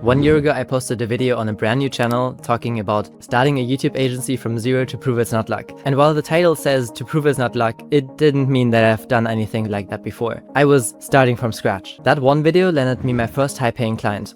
1 year ago, I posted a video on a brand new channel talking about starting a YouTube agency from zero to prove it's not luck. And while the title says to prove it's not luck, it didn't mean that I've done anything like that before. I was starting from scratch. That one video landed me my first high-paying client,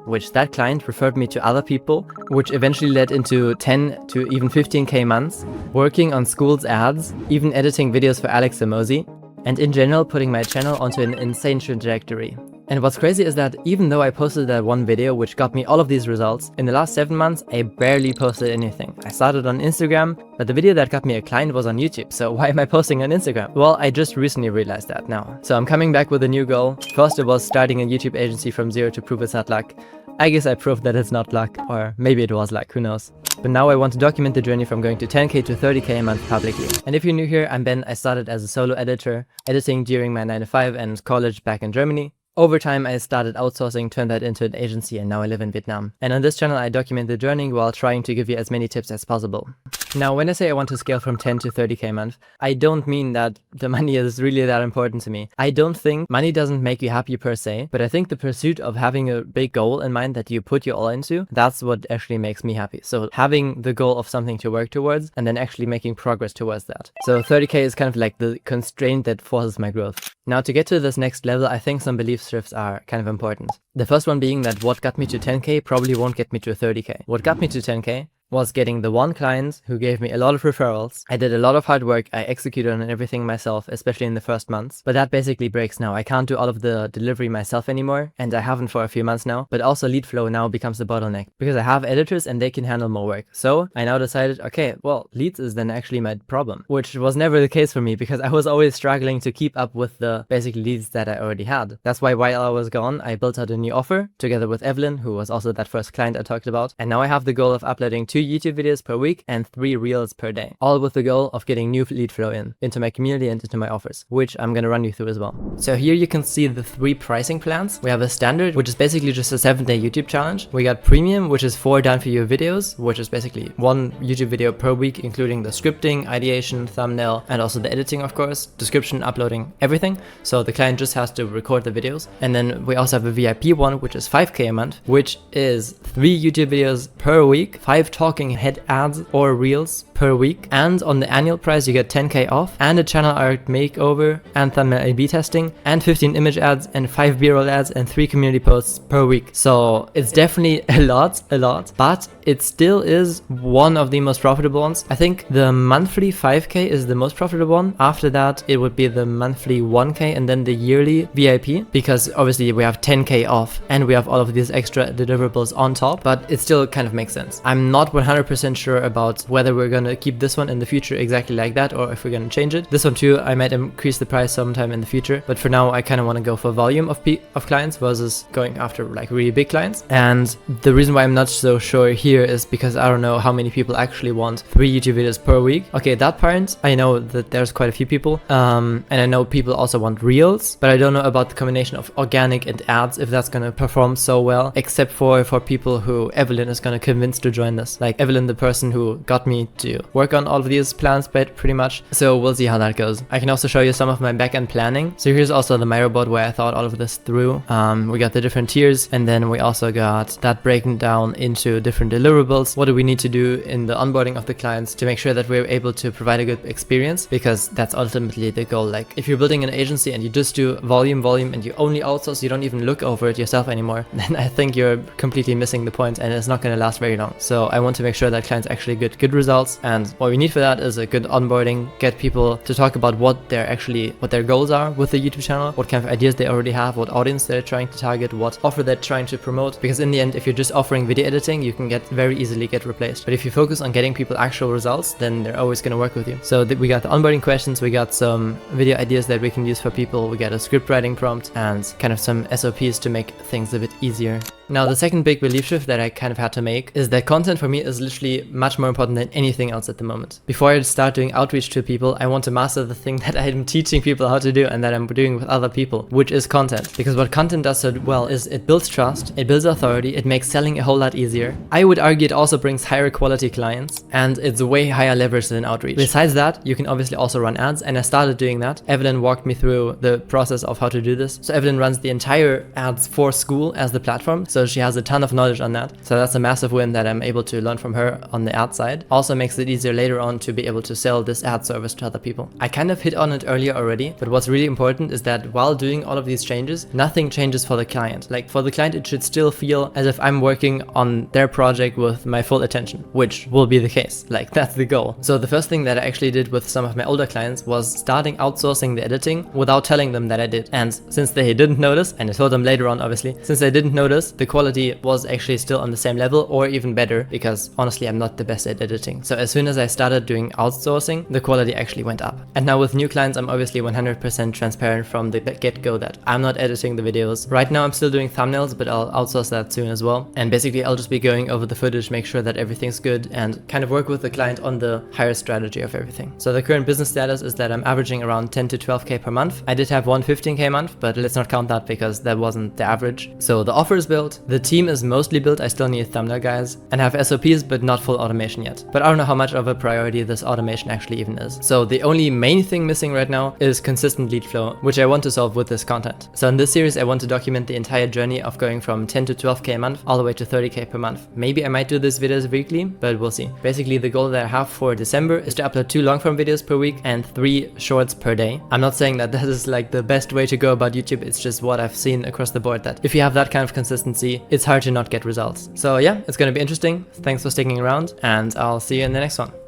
which that client referred me to other people, which eventually led into 10 to even 15k months, working on schools ads, even editing videos for Alex Zamosi, and in general putting my channel onto an insane trajectory. And what's crazy is that even though I posted that one video which got me all of these results, in the last 7 months I barely posted anything. I started on Instagram, but the video that got me a client was on YouTube, so why am I posting on Instagram? Well, I just recently realized that now. So I'm coming back with a new goal. First it was starting a YouTube agency from zero to prove it's not luck. I guess I proved that it's not luck, or maybe it was luck, who knows. But now I want to document the journey from going to 10k to 30k a month publicly. And if you're new here, I'm Ben. I started as a solo editor, editing during my 9 to 5 and college back in Germany. Over time, I started outsourcing, turned that into an agency, and now I live in Vietnam. And on this channel, I document the journey while trying to give you as many tips as possible. Now, when I say I want to scale from 10 to 30k a month, I don't mean that the money is really that important to me. I don't think money doesn't make you happy per se, but I think the pursuit of having a big goal in mind that you put your all into, that's what actually makes me happy. So having the goal of something to work towards and then actually making progress towards that. So 30k is kind of like the constraint that forces my growth. Now, to get to this next level, I think some belief shifts are kind of important. The first one being that what got me to 10k probably won't get me to 30k. What got me to 10k was getting the one client who gave me a lot of referrals. I did a lot of hard work. I executed on everything myself, especially in the first months. But that basically breaks now. I can't do all of the delivery myself anymore, and I haven't for a few months now. But also lead flow now becomes the bottleneck because I have editors and they can handle more work. So I now decided, okay, well, leads is then actually my problem, which was never the case for me because I was always struggling to keep up with the basic leads that I already had. That's why while I was gone, I built out a new offer together with Evelyn, who was also that first client I talked about. And now I have the goal of uploading 2 YouTube videos per week and 3 reels per day, all with the goal of getting new lead flow into my community and into my offers, which I'm gonna run you through as well. So here you can see the 3 pricing plans. We have a standard, which is basically just a 7-day YouTube challenge. We got premium, which is 4 done for you videos, which is basically 1 YouTube video per week, including the scripting, ideation, thumbnail, and also the editing, of course, description, uploading, everything. So the client just has to record the videos. And then we also have a VIP one, which is 5k a month, which is 3 YouTube videos per week, 5 talking head ads or reels per week, and on the annual price you get 10k off and a channel art makeover and thumbnail A/B testing and 15 image ads and 5 b-roll ads and 3 community posts per week. So it's definitely a lot, but it still is one of the most profitable ones. I think the monthly 5k is the most profitable one. After that it would be the monthly 1k and then the yearly VIP, because obviously we have 10k off and we have all of these extra deliverables on top, but it still kind of makes sense. I'm not 100% sure about whether we're gonna keep this one in the future exactly like that or if we're gonna change it. This one too, I might increase the price sometime in the future, but for now I kind of want to go for volume of clients versus going after like really big clients. And the reason why I'm not so sure here is because I don't know how many people actually want 3 YouTube videos per week. Okay, that part I know that there's quite a few people, and I know people also want reels, but I don't know about the combination of organic and ads, if that's gonna perform so well, except for people who Evelyn is gonna convince to join this. Like Evelyn, the person who got me to work on all of these plans pretty much. So we'll see how that goes. I can also show you some of my back-end planning. So here's also the Miro board where I thought all of this through. We got the different tiers, and then we also got that breaking down into different deliverables. What do we need to do in the onboarding of the clients to make sure that we're able to provide a good experience, because that's ultimately the goal. Like if you're building an agency and you just do volume and you only outsource, you don't even look over it yourself anymore, then I think you're completely missing the point and it's not going to last very long. So I want to make sure that clients actually get good results, and what we need for that is a good onboarding, get people to talk about what their goals are with the YouTube channel, what kind of ideas they already have, what audience they're trying to target, what offer they're trying to promote, because in the end, if you're just offering video editing, you can very easily get replaced. But if you focus on getting people actual results, then they're always going to work with you. So we got the onboarding questions, we got some video ideas that we can use for people, we got a script writing prompt, and kind of some SOPs to make things a bit easier. Now, the second big belief shift that I kind of had to make is that content for me is literally much more important than anything else at the moment. Before I start doing outreach to people, I want to master the thing that I'm teaching people how to do and that I'm doing with other people, which is content. Because what content does so well is it builds trust, it builds authority, it makes selling a whole lot easier. I would argue it also brings higher quality clients, and it's way higher leverage than outreach. Besides that, you can obviously also run ads, and I started doing that. Evelyn walked me through the process of how to do this. So Evelyn runs the entire ads for school as the platform, so she has a ton of knowledge on that. So that's a massive win that I'm able to learn from her on the ad side. Also makes it easier later on to be able to sell this ad service to other people. I kind of hit on it earlier already, but what's really important is that while doing all of these changes, nothing changes for the client. Like for the client, it should still feel as if I'm working on their project with my full attention, which will be the case. Like that's the goal. So the first thing that I actually did with some of my older clients was starting outsourcing the editing without telling them that I did. And since they didn't notice, and I told them later on obviously, since they didn't notice, the quality was actually still on the same level or even better, because honestly I'm not the best at editing. So as soon as I started doing outsourcing, the quality actually went up. And now with new clients, I'm obviously 100% transparent from the get-go that I'm not editing the videos. Right now I'm still doing thumbnails, but I'll outsource that soon as well. And basically I'll just be going over the footage, make sure that everything's good, and kind of work with the client on the higher strategy of everything. So the current business status is that I'm averaging around 10 to 12k per month. I did have one 15k month, but let's not count that because that wasn't the average. So the offer is built, the team is mostly built, I still need thumbnail guys, and have SOPs but not full automation yet. But I don't know how much of a priority this automation actually even is. So the only main thing missing right now is consistent lead flow, which I want to solve with this content. So in this series I want to document the entire journey of going from 10 to 12k a month all the way to 30k per month. Maybe I might do these videos weekly, but we'll see. Basically the goal that I have for December is to upload 2 long form videos per week and 3 shorts per day. I'm not saying that that is like the best way to go about YouTube, it's just what I've seen across the board, that if you have that kind of consistency, it's hard to not get results. So yeah, it's gonna be interesting. Thanks for sticking around, and I'll see you in the next one.